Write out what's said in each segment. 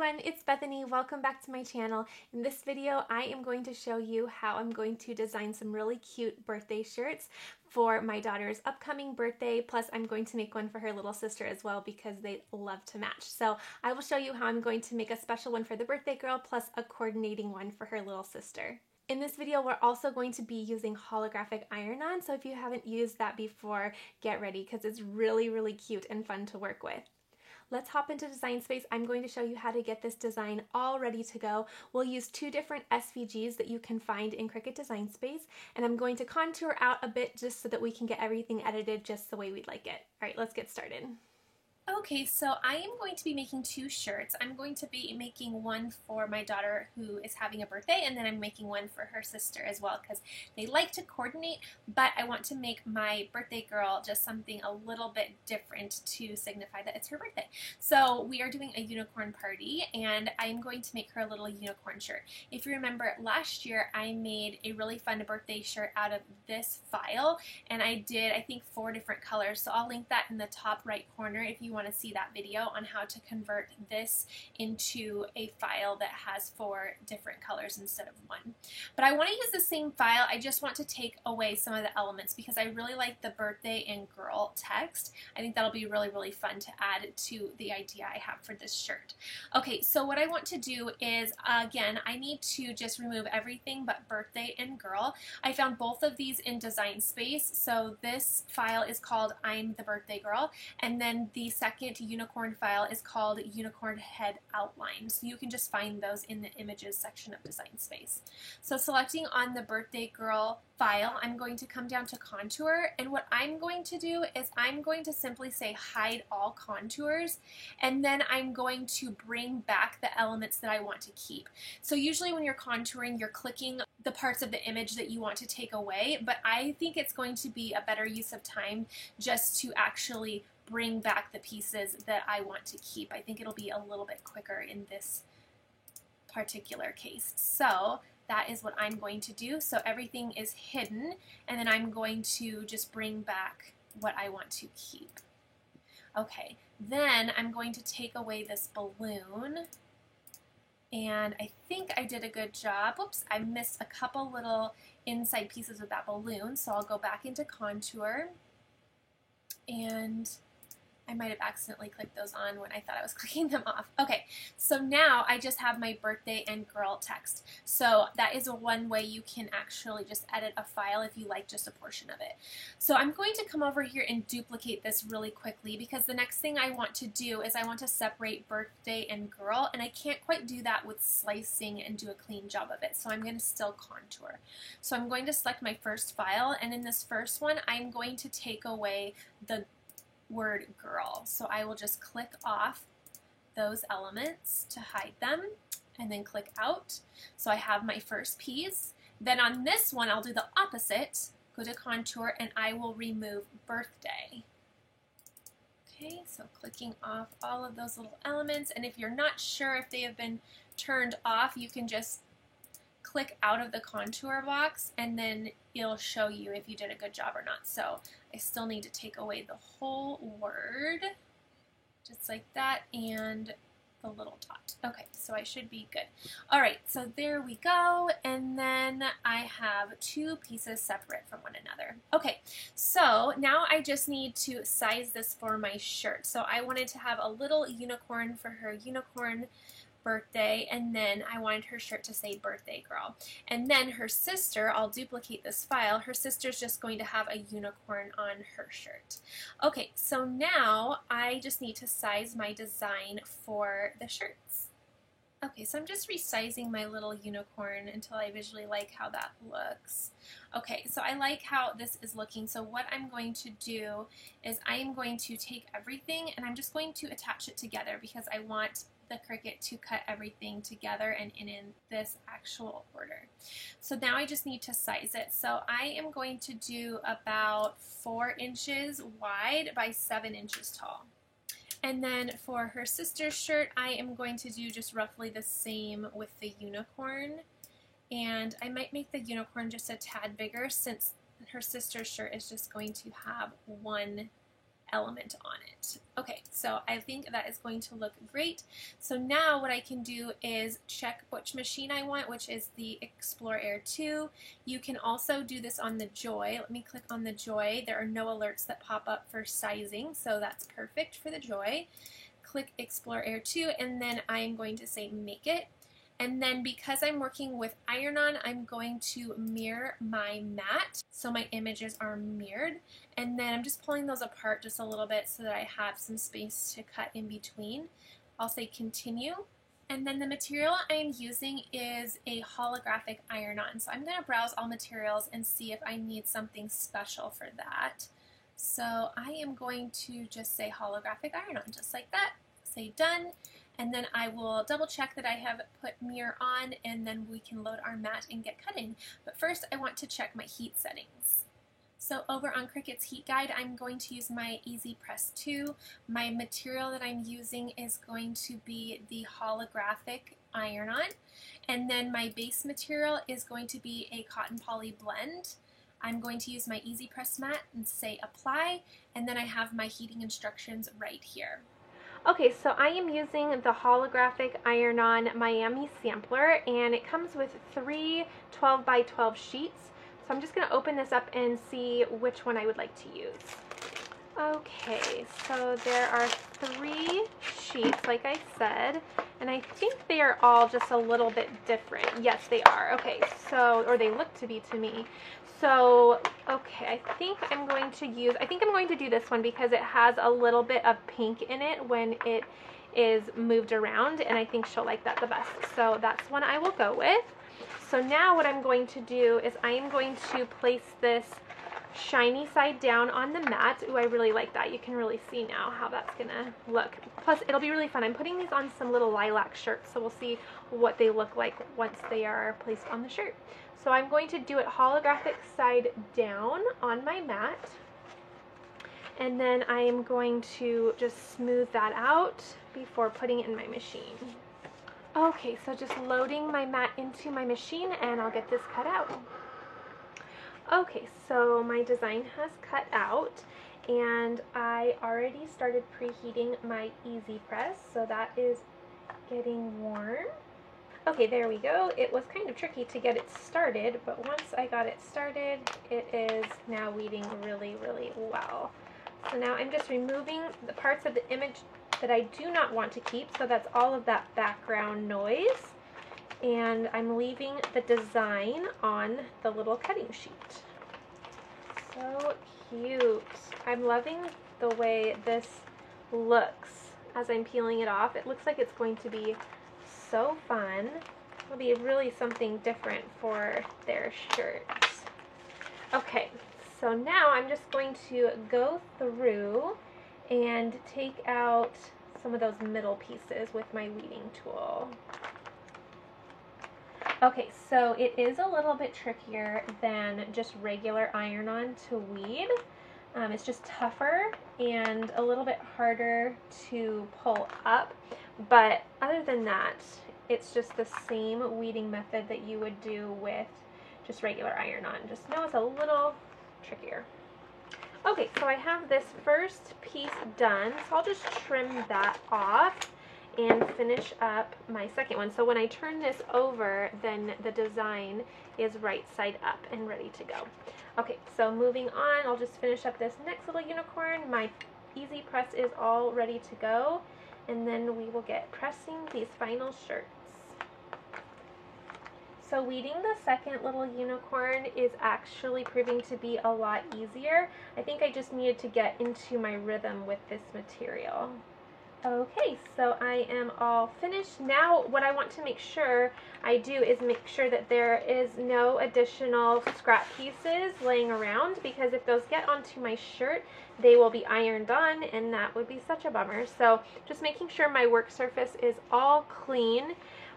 everyone, it's Bethany. Welcome back to my channel. In this video, I am going to show you how I'm going to design some really cute birthday shirts for my daughter's upcoming birthday. Plus, I'm going to make one for her little sister as well because they love to match. So I will show you how I'm going to make a special one for the birthday girl plus a coordinating one for her little sister. In this video, we're also going to be using holographic iron-on. So if you haven't used that before, get ready because it's really, really cute and fun to work with. Let's hop into Design Space. I'm going to show you how to get this design all ready to go. We'll use two different SVGs that you can find in Cricut Design Space, and I'm going to contour out a bit just so that we can get everything edited just the way we'd like it. All right, let's get started. Okay, so I am going to be making two shirts. I'm going to be making one for my daughter who is having a birthday, and then I'm making one for her sister as well because they like to coordinate, but I want to make my birthday girl just something a little bit different to signify that it's her birthday. So we are doing a unicorn party, and I'm going to make her a little unicorn shirt. If you remember, last year I made a really fun birthday shirt out of this file, and I did, I think, 4 different colors, so I'll link that in the top right corner if you want to see that video on how to convert this into a file that has 4 different colors instead of 1. But I want to use the same file, I just want to take away some of the elements because I really like the birthday and girl text. I think that'll be really, really fun to add to the idea I have for this shirt. Okay, so what I want to do is, again, I need to just remove everything but birthday and girl. I found both of these in Design Space, so this file is called I'm the Birthday Girl, and then the second unicorn file is called Unicorn Head Outline. So you can just find those in the images section of Design Space. So selecting on the birthday girl file, I'm going to come down to contour, and what I'm going to do is I'm going to simply say hide all contours, and then I'm going to bring back the elements that I want to keep. So usually when you're contouring, you're clicking the parts of the image that you want to take away, but I think it's going to be a better use of time just to actually bring back the pieces that I want to keep. I think it'll be a little bit quicker in this particular case. So that is what I'm going to do. So everything is hidden, and then I'm going to just bring back what I want to keep. Okay, then I'm going to take away this balloon, and I think I did a good job. Whoops, I missed a couple little inside pieces of that balloon, so I'll go back into contour, and I might have accidentally clicked those on when I thought I was clicking them off. Okay, so now I just have my birthday and girl text. So that is one way you can actually just edit a file if you like just a portion of it. So I'm going to come over here and duplicate this really quickly because the next thing I want to do is I want to separate birthday and girl, and I can't quite do that with slicing and do a clean job of it. So I'm going to still contour. So I'm going to select my first file, and in this first one I'm going to take away the word girl. So I will just click off those elements to hide them and then click out. So I have my first piece. Then on this one I'll do the opposite, go to contour, and I will remove birthday. Okay, so clicking off all of those little elements, and if you're not sure if they have been turned off, you can just click out of the contour box and then it'll show you if you did a good job or not. So I still need to take away the whole word, just like that, and the little dot. Okay, so I should be good. All right, so there we go, and then I have 2 pieces separate from one another. Okay, so now I just need to size this for my shirt. So I wanted to have a little unicorn for her unicorn birthday, and then I wanted her shirt to say birthday girl. And then her sister, I'll duplicate this file, her sister's just going to have a unicorn on her shirt. Okay, so now I just need to size my design for the shirts. Okay, so I'm just resizing my little unicorn until I visually like how that looks. Okay, so I like how this is looking, so what I'm going to do is I am going to take everything and I'm just going to attach it together because I want the Cricut to cut everything together and in this actual order. So now I just need to size it. So I am going to do about 4 inches wide by 7 inches tall. And then for her sister's shirt, I am going to do just roughly the same with the unicorn. And I might make the unicorn just a tad bigger since her sister's shirt is just going to have 1 element on it. Okay, so I think that is going to look great. So now what I can do is check which machine I want, which is the Explore Air 2. You can also do this on the Joy. Let me click on the Joy. There are no alerts that pop up for sizing, so that's perfect for the Joy. Click Explore Air 2, and then I am going to say Make It. And then because I'm working with iron-on, I'm going to mirror my mat so my images are mirrored. And then I'm just pulling those apart just a little bit so that I have some space to cut in between. I'll say continue. And then the material I'm using is a holographic iron-on. So I'm going to browse all materials and see if I need something special for that. So I am going to just say holographic iron-on, just like that. Say done. And then I will double check that I have put mirror on, and then we can load our mat and get cutting. But first I want to check my heat settings. So over on Cricut's Heat Guide, I'm going to use my Easy Press 2. My material that I'm using is going to be the holographic iron-on. And then my base material is going to be a cotton poly blend. I'm going to use my Easy Press mat and say apply, and then I have my heating instructions right here. Okay, so I am using the holographic iron-on Miami sampler, and it comes with 3 12 by 12 sheets. So I'm just going to open this up and see which one I would like to use. Okay, so there are 3 sheets, like I said, and I think they are all just a little bit different. Yes, they are. Okay, so, or they look to be to me. So, okay, I think I'm going to do this one because it has a little bit of pink in it when it is moved around, and I think she'll like that the best. So that's one I will go with. So now what I'm going to do is I am going to place this shiny side down on the mat. Ooh, I really like that. You can really see now how that's gonna look. Plus, it'll be really fun. I'm putting these on some little lilac shirts, so we'll see what they look like once they are placed on the shirt. So I'm going to do it holographic side down on my mat, and then I am going to just smooth that out before putting it in my machine. Okay, so just loading my mat into my machine, and I'll get this cut out. Okay, so my design has cut out, and I already started preheating my Easy Press, so that is getting warm. Okay, there we go. It was kind of tricky to get it started, but once I got it started, it is now weeding really, really well. So now I'm just removing the parts of the image that I do not want to keep, so that's all of that background noise. And I'm leaving the design on the little cutting sheet. So cute. I'm loving the way this looks as I'm peeling it off. It looks like it's going to be so fun. It'll be really something different for their shirts. Okay, so now I'm just going to go through and take out some of those middle pieces with my weeding tool. Okay, so it is a little bit trickier than just regular iron-on to weed. It's just tougher and a little bit harder to pull up, but other than that, it's just the same weeding method that you would do with just regular iron-on. Just know it's a little trickier. Okay, so I have this first piece done, so I'll just trim that off and finish up my second one. So when I turn this over, then the design is right side up and ready to go. Okay, so moving on, I'll just finish up this next little unicorn. My Easy Press is all ready to go, and then we will get pressing these final shirts. So weeding the second little unicorn is actually proving to be a lot easier. I think I just needed to get into my rhythm with this material. Okay, so I am all finished. Now what I want to make sure I do is make sure that there is no additional scrap pieces laying around, because if those get onto my shirt, they will be ironed on, and that would be such a bummer. So just making sure my work surface is all clean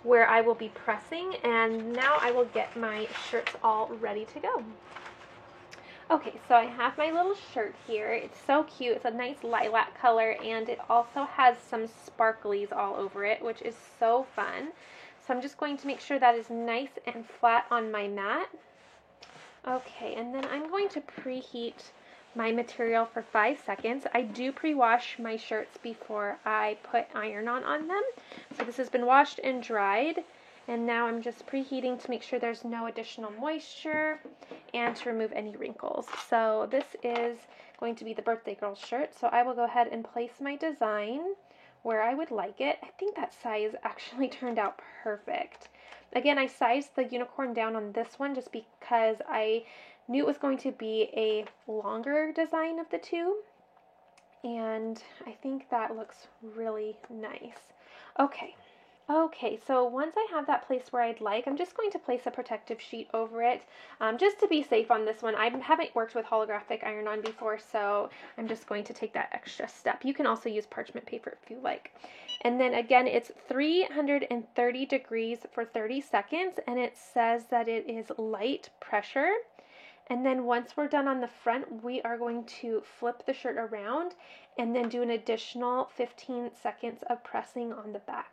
where I will be pressing, and now I will get my shirts all ready to go. Okay, so I have my little shirt here. It's so cute. It's a nice lilac color, and it also has some sparklies all over it, which is so fun. So I'm just going to make sure that is nice and flat on my mat. Okay, and then I'm going to preheat my material for 5 seconds. I do pre-wash my shirts before I put iron-on them. So this has been washed and dried, and now I'm just preheating to make sure there's no additional moisture and to remove any wrinkles. So this is going to be the birthday girl shirt. So I will go ahead and place my design where I would like it. I think that size actually turned out perfect. Again, I sized the unicorn down on this one just because I knew it was going to be a longer design of the two, and I think that looks really nice. Okay, so once I have that placed where I'd like, I'm just going to place a protective sheet over it, just to be safe on this one. I haven't worked with holographic iron-on before, so I'm just going to take that extra step. You can also use parchment paper if you like. And then again, it's 330 degrees for 30 seconds, and it says that it is light pressure. And then once we're done on the front, we are going to flip the shirt around and then do an additional 15 seconds of pressing on the back.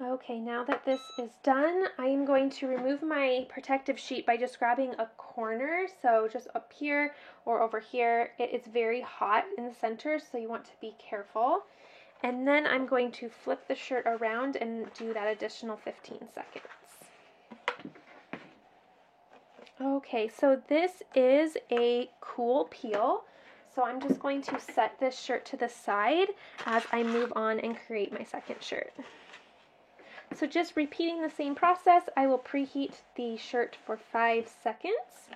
Okay, now that this is done, I am going to remove my protective sheet by just grabbing a corner, so just up here or over here. It is very hot in the center, so you want to be careful. And then I'm going to flip the shirt around and do that additional 15 seconds. Okay, so this is a cool peel, so I'm just going to set this shirt to the side as I move on and create my second shirt. So just repeating the same process, I will preheat the shirt for 5 seconds,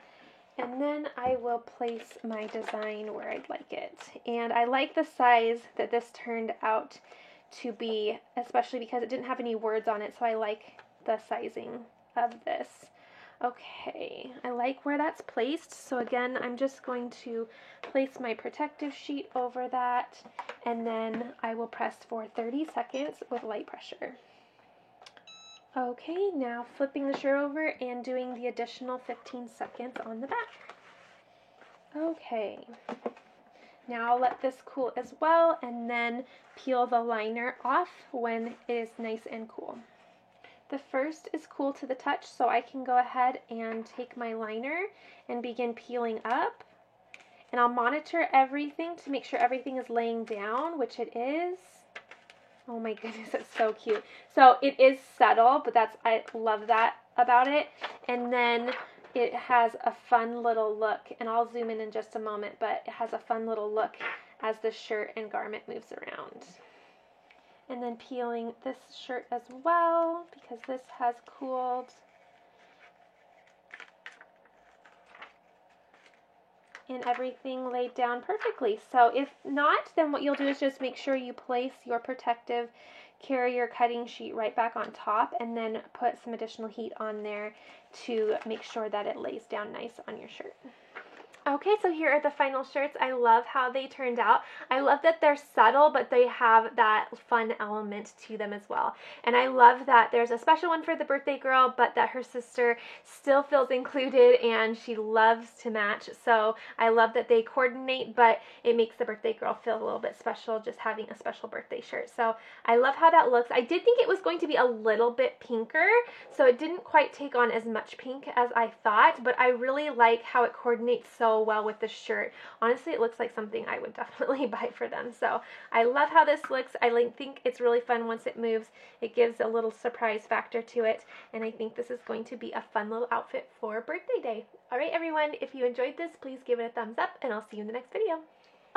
and then I will place my design where I'd like it. And I like the size that this turned out to be, especially because it didn't have any words on it, so I like the sizing of this. Okay, I like where that's placed, so again, I'm just going to place my protective sheet over that, and then I will press for 30 seconds with light pressure. Okay, now flipping the shirt over and doing the additional 15 seconds on the back. Okay, now I'll let this cool as well, and then peel the liner off when it is nice and cool. The first is cool to the touch, so I can go ahead and take my liner and begin peeling up. And I'll monitor everything to make sure everything is laying down, which it is. Oh my goodness, it's so cute. So it is subtle, but I love that about it. And then it has a fun little look, and I'll zoom in just a moment, but it has a fun little look as the shirt and garment moves around. And then peeling this shirt as well, because this has cooled. And everything laid down perfectly. So if not, then what you'll do is just make sure you place your protective carrier cutting sheet right back on top, and then put some additional heat on there to make sure that it lays down nice on your shirt. Okay, so here are the final shirts. I love how they turned out. I love that they're subtle, but they have that fun element to them as well. And I love that there's a special one for the birthday girl, but that her sister still feels included and she loves to match. So I love that they coordinate, but it makes the birthday girl feel a little bit special just having a special birthday shirt. So I love how that looks. I did think it was going to be a little bit pinker, so it didn't quite take on as much pink as I thought, but I really like how it coordinates so well with the shirt. Honestly, it looks like something I would definitely buy for them. So I love how this looks. I think it's really fun once it moves. It gives a little surprise factor to it, and I think this is going to be a fun little outfit for birthday day. All right, everyone, if you enjoyed this, please give it a thumbs up, and I'll see you in the next video.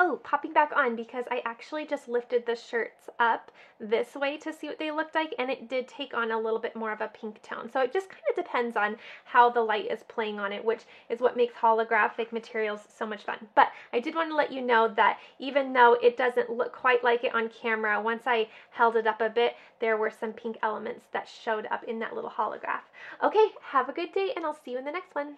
Oh, popping back on, because I actually just lifted the shirts up this way to see what they looked like, and it did take on a little bit more of a pink tone. So it just kind of depends on how the light is playing on it, which is what makes holographic materials so much fun. But I did want to let you know that even though it doesn't look quite like it on camera, once I held it up a bit, there were some pink elements that showed up in that little holograph. Okay, have a good day, and I'll see you in the next one.